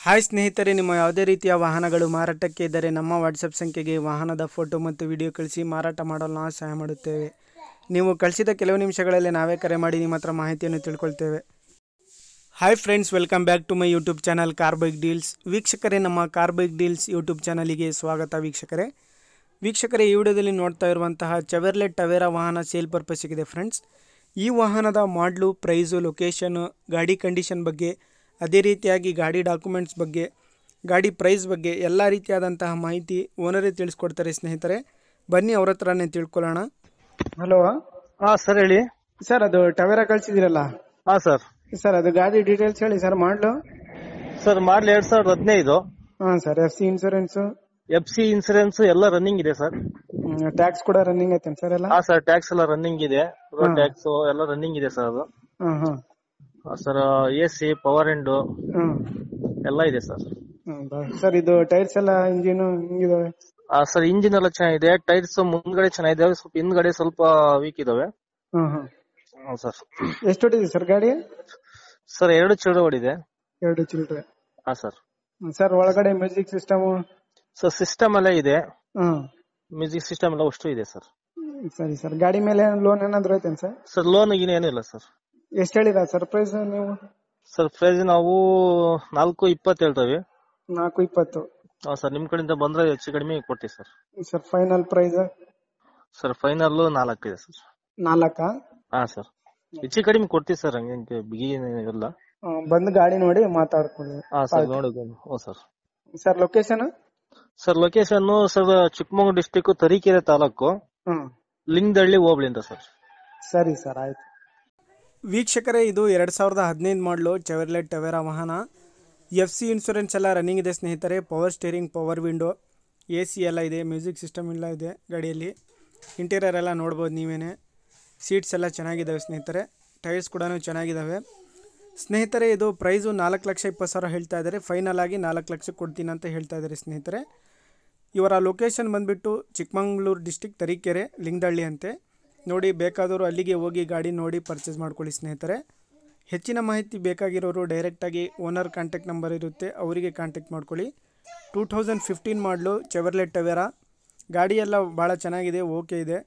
Hi ಸ್ನೇಹಿತರೆ, ನಿಮ್ಮ ಯಾವುದೇ ರೀತಿಯ ವಾಹನಗಳು ಮಾರಾಟಕ್ಕೆ ಇದ್ದರೆ ನಮ್ಮ ವಾಟ್ಸಪ್ ಸಂಖ್ಯೆಗೆ ವಾಹನದ ಫೋಟೋ ಮತ್ತು ವಿಡಿಯೋ ಕಳಿಸಿ ಮಾರಾಟ ಮಾಡಲು ನಾವು ಸಹಾಯ ಮಾಡುತ್ತೇವೆ. ನೀವು ಕಳಿಸಿದ ಕೆಲವು ನಿಮಿಷಗಳಲ್ಲಿ ನಾವೇ ಕರೆ ಮಾಡಿ ನಿಮ್ಮ ಹತ್ರ ಮಾಹಿತಿಯನ್ನು ತಿಳ್ಕೊಳ್ತೇವೆ. Hi friends, welcome back to my YouTube channel car bike deals. ವೀಕ್ಷಕರೇ, ನಮ್ಮ ಕಾರ್ ಬೈಕ್ ಡೀಲ್ಸ್ ಯೂಟ್ಯೂಬ್ ಚಾನಲಿಗೆ ಸ್ವಾಗತ. ವೀಕ್ಷಕರೇ, ಈ ವಿಡಿಯೋದಲ್ಲಿ ನೋಡ್ತಾ ಇರುವಂತಹ ಚೆವರ್ಲೆಟ್ ಟವೇರಾ ವಾಹನ ಸೇಲ್ ಪರ್ಪಸ್ಸಿಗಿದೆ ಫ್ರೆಂಡ್ಸ್. ಈ ವಾಹನದ ಮಾಡಲು, ಪ್ರೈಸು, ಲೊಕೇಶನು, ಗಾಡಿ ಕಂಡೀಷನ್ ಬಗ್ಗೆ, ಅದೇ ರೀತಿಯಾಗಿ ಗಾಡಿ ಡಾಕ್ಯುಮೆಂಟ್ಸ್ ಬಗ್ಗೆ, ಗಾಡಿ ಪ್ರೈಸ್ ಬಗ್ಗೆ ಎಲ್ಲ ರೀತಿಯಾದಂತಹ ಮಾಹಿತಿ ಓನರೇ ತಿಳಿಸ್ಕೊಡ್ತಾರೆ ಸ್ನೇಹಿತರೆ. ಬನ್ನಿ ಅವ್ರ ಹತ್ರನೇ ತಿಳ್ಕೊಳ್ಳೋಣ. ಹಲೋ ಸರ್ ಹೇಳಿ. ಸರ್, ಅದು ಟವೇರಾ ಕಳಿಸಿದಿರಲ್ಲ ಸರ್. ಸರ್, ಅದು ಗಾಡಿ ಡೀಟೇಲ್ಸ್ ಹೇಳಿ ಸರ್. ಮಾಡಲು ಸರ್ ಮಾಡಲ್ 2015. ಹಾಂ ಸರ್. ಎಫ್ ಸಿ ಇನ್ಸೂರೆನ್ಸ್ ಎಲ್ಲ ರನ್ನಿಂಗ್ ಇದೆ ಸರ್. ಟ್ಯಾಕ್ಸ್ ಕೂಡ ರನ್ನಿಂಗ್ ಐತೆ ಸರ್ ಎಲ್ಲ? ಸರ್ ಟ್ಯಾಕ್ಸ್ ಎಲ್ಲ ರನ್ನಿಂಗ್ ಇದೆ. ರೋಡ್ ಟ್ಯಾಕ್ಸ್ ಎಲ್ಲ ರನ್ನಿಂಗ್ ಇದೆ ಸರ್. ಅದು ಸರ್ AC ಪವರ್ ವಿಂಡೋ ಎಲ್ಲ ಇದೆ ಸರ್. ಸರ್, ಇದು ಟೈರ್ಸ್ ಎಲ್ಲ ಇಂಜಿನ್ ಹಿಂಗಿದಾವೆ? ಸರ್ ಇಂಜಿನ್ ಎಲ್ಲ ಚೆನ್ನಾಗಿದೆ. ಟೈರ್ಸ್ ಮುಂದ್ಗಡೆ ಚೆನ್ನಾಗಿದೆ, ಸ್ವಲ್ಪ ಹಿಂದ್ಗಡೆ ಸ್ವಲ್ಪ ವೀಕ್ ಇದಾವೆ. ಸರ್ ಎಷ್ಟು ಹೊಡಿದೆ ಸರ್ ಗಾಡಿ? ಸರ್ 2 ಚಿಲ್ಡ್ರೆ ಓಡಿದೆ. 2 ಚಿಲ್ಡ್ರೆ? ಸರ್. ಸರ್, ಒಳಗಡೆ ಮ್ಯೂಸಿಕ್ ಸಿಸ್ಟಮ್? ಸರ್ ಸಿಸ್ಟಮ್ ಎಲ್ಲ ಇದೆ. ಮ್ಯೂಸಿಕ್ ಸಿಸ್ಟಮ್ ಎಲ್ಲ ಅಷ್ಟು ಇದೆ ಸರ್. ಸರಿ ಸರ್. ಗಾಡಿ ಮೇಲೆ ಲೋನ್ ಏನಾದ್ರು ಐತೇನ್ ಸರ್? ಸರ್ ಲೋನ್ ಗೀನ್ ಏನೂ ಇಲ್ಲ ಸರ್. ಎಷ್ಟು ಹೇಳಿದ ಸರ್ ಪ್ರೈಸ್ ನೀವು? ಸರ್ ಪ್ರೈಸ್ ನಾವು 4.20 ಹೇಳ್ತೇವೆ. 4.20? ಸರ್ ನಿಮ್ ಕಡೆಯಿಂದ ಬಂದ್ರೆ ಹೆಚ್ಚು ಕಡಿಮೆ ಕೊಡ್ತೀವಿ sir. Sir final price? Sir final 4 ಇದೆ ಸರ್. 4? ಸರ್ ಹೆಚ್ಚು ಕಡಿಮೆ ಕೊಡ್ತೀವಿ ಸರ್. ಹಂಗೆ ಬಿಗಿ ಇಲ್ಲ. ಬಂದು ಗಾಡಿ ನೋಡಿ ಮಾತಾಡ್ಕೊಳ್ಳಿ. ಸರ್ ನೋಡಿ. Sir. Sir location? Sir location sir Chikkamagaluru district Tarikere taluk, Lingadahalli hobli ಅಂತ ಸರ್. ಸರಿ ಸರ್, ಆಯ್ತು. ವೀಕ್ಷಕರೇ, ಇದು 2015 ಮಾಡಲು ಚೆವರ್ಲೆಟ್ ಟವೇರಾ ವಾಹನ. FC ಇನ್ಶೂರೆನ್ಸ್ ಎಲ್ಲ ರನ್ನಿಂಗ್ ಇದೆ ಸ್ನೇಹಿತರೆ. Power steering, power window, AC ಎಲ್ಲ ಇದೆ, ಮ್ಯೂಸಿಕ್ ಸಿಸ್ಟಮ್ ಎಲ್ಲ ಇದೆ ಗಾಡಿಯಲ್ಲಿ. ಇಂಟೀರಿಯರ್ ಎಲ್ಲ ನೋಡ್ಬೋದು ನೀವೇನೆ. ಸೀಟ್ಸ್ ಎಲ್ಲ ಚೆನ್ನಾಗಿದ್ದಾವೆ ಸ್ನೇಹಿತರೆ. ಟೈರ್ಸ್ ಕೂಡ ಚೆನ್ನಾಗಿದ್ದಾವೆ ಸ್ನೇಹಿತರೆ. ಇದು ಪ್ರೈಸು 4,20,000 ಹೇಳ್ತಾ ಇದ್ದಾರೆ. ಫೈನಲ್ ಆಗಿ 4 ಲಕ್ಷಕ್ಕೆ ಕೊಡ್ತೀನಿ ಅಂತ ಹೇಳ್ತಾ ಇದ್ದಾರೆ ಸ್ನೇಹಿತರೆ. ಇವರ ಲೊಕೇಶನ್ ಬಂದುಬಿಟ್ಟು ಚಿಕ್ಕಮಗಳೂರು ಡಿಸ್ಟಿಕ್ ತರೀಕೆರೆ, ಲಿಂಗದಳ್ಳಿ ಅಂತೆ. ನೋಡಿ, ಬೇಕಾದವರು ಅಲ್ಲಿಗೆ ಹೋಗಿ ಗಾಡಿ ನೋಡಿ ಪರ್ಚೇಸ್ ಮಾಡ್ಕೊಳ್ಳಿ ಸ್ನೇಹಿತರೆ. ಹೆಚ್ಚಿನ ಮಾಹಿತಿ ಬೇಕಾಗಿರೋರು ಡೈರೆಕ್ಟಾಗಿ ಓನರ್ ಕಾಂಟ್ಯಾಕ್ಟ್ ನಂಬರ್ ಇರುತ್ತೆ, ಅವರಿಗೆ ಕಾಂಟ್ಯಾಕ್ಟ್ ಮಾಡ್ಕೊಳ್ಳಿ. 2015 ಮಾಡಲು ಚೆವರ್ಲೆಟ್ ಟವೇರಾ. ಗಾಡಿ ಎಲ್ಲ ಭಾಳ ಚೆನ್ನಾಗಿದೆ, ಓಕೆ ಇದೆ.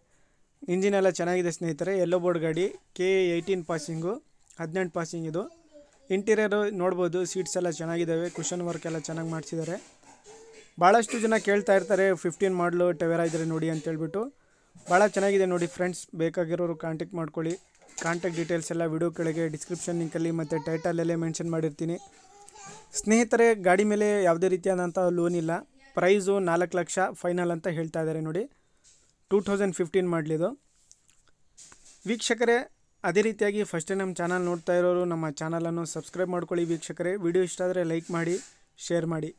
ಇಂಜಿನ್ ಎಲ್ಲ ಚೆನ್ನಾಗಿದೆ ಸ್ನೇಹಿತರೆ. ಯೆಲ್ಲೋ ಬೋರ್ಡ್ ಗಾಡಿ, K18 ಪಾಸಿಂಗು, 18 ಪಾಸಿಂಗ್ ಇದು. ಇಂಟೀರಿಯರು ನೋಡ್ಬೋದು, ಸೀಟ್ಸ್ ಎಲ್ಲ ಚೆನ್ನಾಗಿದ್ದಾವೆ, ಕುಷನ್ ವರ್ಕ್ ಎಲ್ಲ ಚೆನ್ನಾಗಿ ಮಾಡಿಸಿದ್ದಾರೆ. ಭಾಳಷ್ಟು ಜನ ಕೇಳ್ತಾ ಇರ್ತಾರೆ 15 ಮಾಡಲು ಟವೇರಾ ಇದ್ದರೆ ನೋಡಿ ಅಂತೇಳ್ಬಿಟ್ಟು. ಭಾಳ ಚೆನ್ನಾಗಿದೆ ನೋಡಿ ಫ್ರೆಂಡ್ಸ್. ಬೇಕಾಗಿರೋರು ಕಾಂಟ್ಯಾಕ್ಟ್ ಮಾಡ್ಕೊಳ್ಳಿ. ಕಾಂಟ್ಯಾಕ್ಟ್ ಡೀಟೇಲ್ಸ್ ಎಲ್ಲ ವಿಡಿಯೋ ಕೆಳಗೆ ಡಿಸ್ಕ್ರಿಪ್ಷನ್ ಲಿಂಕಲ್ಲಿ ಮತ್ತು ಟೈಟಲಲ್ಲೇ ಮೆನ್ಷನ್ ಮಾಡಿರ್ತೀನಿ ಸ್ನೇಹಿತರೆ. ಗಾಡಿ ಮೇಲೆ ಯಾವುದೇ ರೀತಿಯಾದಂಥ ಲೋನ್ ಇಲ್ಲ. ಪ್ರೈಸು 4 ಲಕ್ಷ ಫೈನಲ್ ಅಂತ ಹೇಳ್ತಾ ಇದ್ದಾರೆ ನೋಡಿ. 2015 ಮಾಡಲಿದು. ವೀಕ್ಷಕರೇ, ಅದೇ ರೀತಿಯಾಗಿ ಫಸ್ಟ್ ಟೈಮ್ ನಮ್ಮ ಚಾನಲ್ ನೋಡ್ತಾ ಇರೋರು ನಮ್ಮ ಚಾನಲನ್ನು ಸಬ್ಸ್ಕ್ರೈಬ್ ಮಾಡ್ಕೊಳ್ಳಿ ವೀಕ್ಷಕರೇ. ವಿಡಿಯೋ ಇಷ್ಟ ಆದರೆ ಲೈಕ್ ಮಾಡಿ, ಶೇರ್ ಮಾಡಿ.